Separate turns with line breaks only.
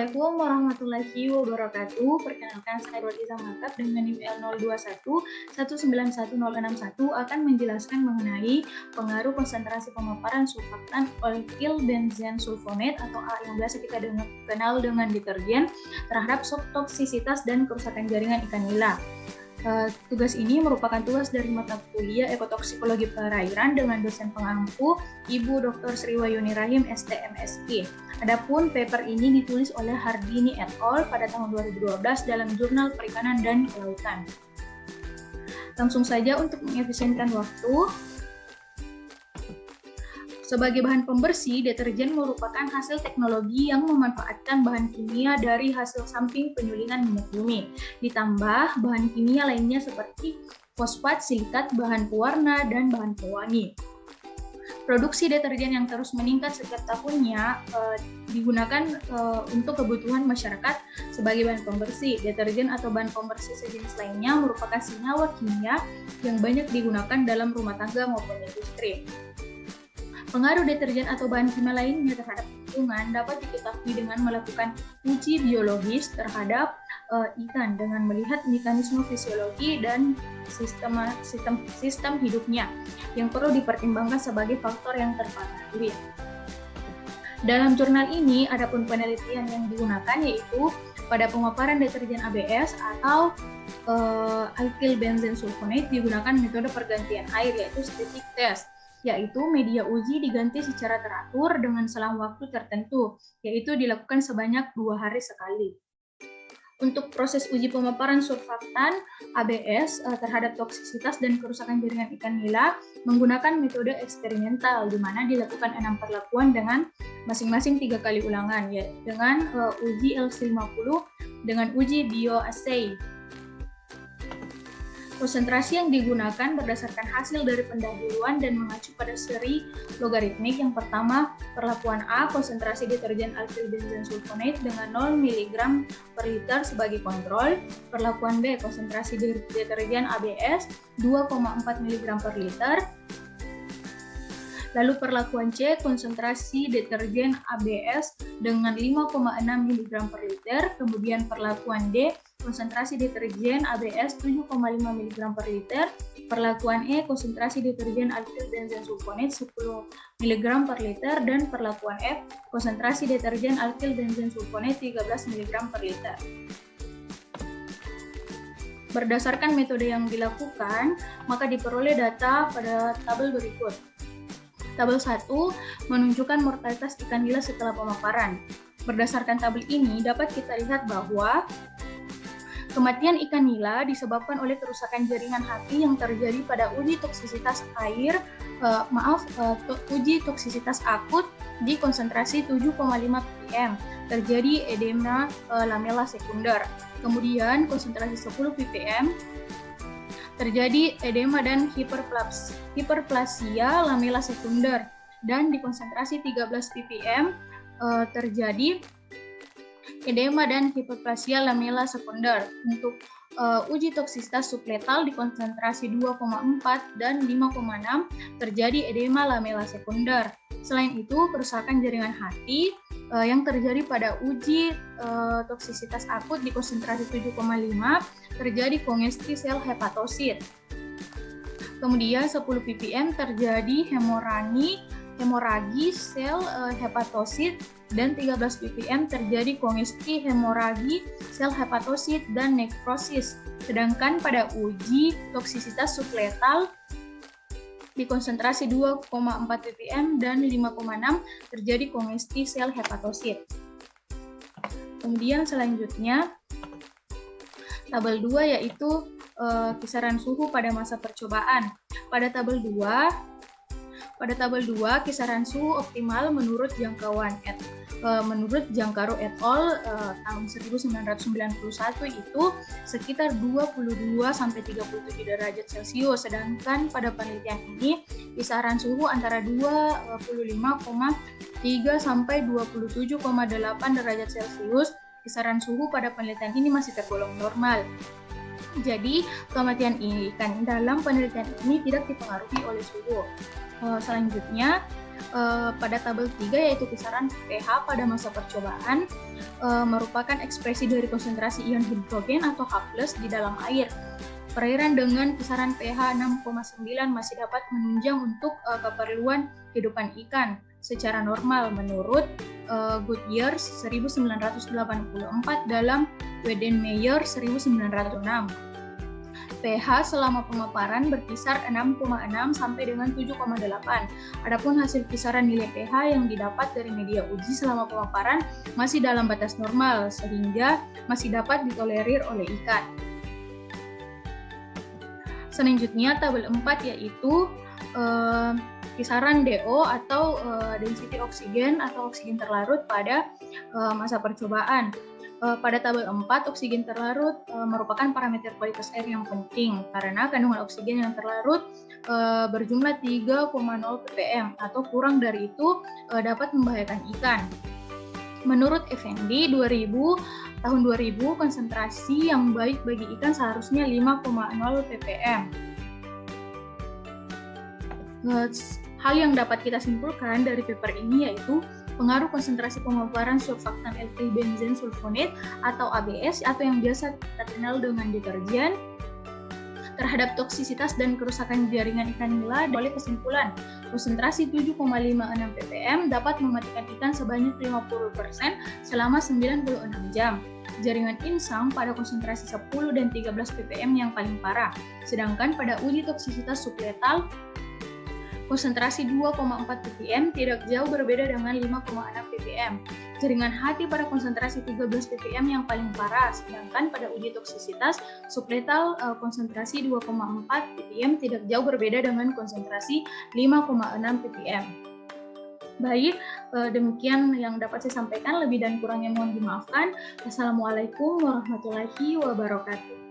Assalamualaikum warahmatullahi wabarakatuh. Perkenalkan, saya Rodiza Makab dengan NIM L0211911061 akan menjelaskan mengenai pengaruh konsentrasi pemaparan surfaktan alkyl benzen sulfonat atau A yang biasa kita kenal dengan deterjen terhadap toksisitas dan kerusakan jaringan ikan nila. Tugas ini merupakan tugas dari mata kuliah Ekotoksikologi Perairan dengan dosen pengampu Ibu Dr. Sriwayuni Rahim, STMSI. Adapun paper ini ditulis oleh Hardini et al. Pada tahun 2012 dalam Jurnal Perikanan dan Kelautan. Langsung saja untuk mengefisienkan waktu. Sebagai bahan pembersih, deterjen merupakan hasil teknologi yang memanfaatkan bahan kimia dari hasil samping penyulingan minyak bumi, ditambah bahan kimia lainnya seperti fosfat, silikat, bahan pewarna, dan bahan pewangi. Produksi deterjen yang terus meningkat setiap tahunnya digunakan untuk kebutuhan masyarakat sebagai bahan pembersih. Deterjen atau bahan pembersih sejenis lainnya merupakan senyawa kimia yang banyak digunakan dalam rumah tangga maupun industri. Pengaruh deterjen atau bahan kimia lainnya terhadap lingkungan dapat diketahui dengan melakukan uji biologis terhadap ikan dengan melihat mekanisme fisiologi dan sistem hidupnya yang perlu dipertimbangkan sebagai faktor yang terpengaruh. Dalam jurnal ini, adapun penelitian yang digunakan yaitu pada pemaparan deterjen ABS atau alkyl benzen sulfonat digunakan metode pergantian air yaitu static test, yaitu media uji diganti secara teratur dengan selang waktu tertentu, yaitu dilakukan sebanyak 2 hari sekali. Untuk proses uji pemaparan surfaktan ABS terhadap toksisitas dan kerusakan jaringan ikan nila menggunakan metode eksperimental, di mana dilakukan 6 perlakuan dengan masing-masing 3 kali ulangan, ya, dengan uji L50 dengan uji bioassay. Konsentrasi yang digunakan berdasarkan hasil dari pendahuluan dan mengacu pada seri logaritmik. Yang pertama, perlakuan A, konsentrasi deterjen alkyl benzen sulfonat dengan 0 mg per liter sebagai kontrol. Perlakuan B, konsentrasi deterjen ABS 2,4 mg per liter. Lalu perlakuan C, konsentrasi deterjen ABS dengan 5,6 mg per liter. Kemudian perlakuan D, konsentrasi deterjen ABS 7,5 mg per liter. Perlakuan E, konsentrasi deterjen alkyl benzen sulfonat 10 mg per liter. Dan perlakuan F, konsentrasi deterjen alkyl benzen sulfonat 13 mg per liter. Berdasarkan metode yang dilakukan, maka diperoleh data pada tabel berikut. Tabel 1 menunjukkan mortalitas ikan nila setelah pemaparan. Berdasarkan tabel ini dapat kita lihat bahwa kematian ikan nila disebabkan oleh kerusakan jaringan hati yang terjadi pada uji toksisitas uji toksisitas akut di konsentrasi 7,5 ppm. Terjadi edema lamela sekunder. Kemudian konsentrasi 10 ppm terjadi edema dan hiperplasia lamela sekunder, dan di konsentrasi 13 ppm terjadi edema dan hiperplasia lamela sekunder. Untuk uji toksisitas subletal di konsentrasi 2,4 dan 5,6 terjadi edema lamela sekunder. Selain itu, kerusakan jaringan hati yang terjadi pada uji toksisitas akut di konsentrasi 7,5 terjadi kongesti sel hepatosit. Kemudian 10 ppm terjadi hemoragi sel hepatosit, dan 13 ppm terjadi kongesti hemoragi sel hepatosit dan nekrosis. Sedangkan pada uji toksisitas subletal di konsentrasi 2,4 ppm dan 5,6 terjadi kongesti sel hepatosit. Kemudian selanjutnya tabel 2 yaitu kisaran suhu pada masa percobaan. Pada tabel 2 kisaran suhu optimal menurut Jangkaro et al. Tahun 1991 itu sekitar 22 sampai 37 derajat Celcius, sedangkan pada penelitian ini kisaran suhu antara 25,3 sampai 27,8 derajat Celcius. Kisaran suhu pada penelitian ini masih tergolong normal. Jadi, kematian ikan dalam penelitian ini tidak dipengaruhi oleh suhu. Selanjutnya, pada tabel 3 yaitu kisaran pH pada masa percobaan merupakan ekspresi dari konsentrasi ion hidrogen atau H+ di dalam air. Perairan dengan kisaran pH 6,9 masih dapat menunjang untuk keperluan kehidupan ikan secara normal menurut Goodyear 1984 dalam Wedenmeyer 1906. pH selama pemaparan berkisar 6,6 sampai dengan 7,8. Adapun hasil kisaran nilai pH yang didapat dari media uji selama pemaparan masih dalam batas normal sehingga masih dapat ditolerir oleh ikan. Selanjutnya tabel 4 yaitu kisaran DO atau density oksigen atau oksigen terlarut pada masa percobaan. Pada tabel 4, oksigen terlarut merupakan parameter kualitas air yang penting karena kandungan oksigen yang terlarut berjumlah 3,0 ppm atau kurang dari itu dapat membahayakan ikan. Menurut Effendi, tahun 2000 konsentrasi yang baik bagi ikan seharusnya 5,0 ppm. Hal yang dapat kita simpulkan dari paper ini yaitu pengaruh konsentrasi pemaparan surfaktan alkyl benzen sulfonat atau ABS atau yang biasa kita kenal dengan deterjen terhadap toksisitas dan kerusakan jaringan ikan nila. Oleh kesimpulan, konsentrasi 7,56 ppm dapat mematikan ikan sebanyak 50% selama 96 jam. Jaringan insang pada konsentrasi 10 dan 13 ppm yang paling parah. Sedangkan pada uji toksisitas subletal, konsentrasi 2,4 ppm tidak jauh berbeda dengan 5,6 ppm. Jaringan hati pada konsentrasi 13 ppm yang paling parah, sedangkan pada uji toksisitas subletal konsentrasi 2,4 ppm tidak jauh berbeda dengan konsentrasi 5,6 ppm. Baik, demikian yang dapat saya sampaikan. Lebih dan kurangnya mohon dimaafkan. Wassalamualaikum warahmatullahi wabarakatuh.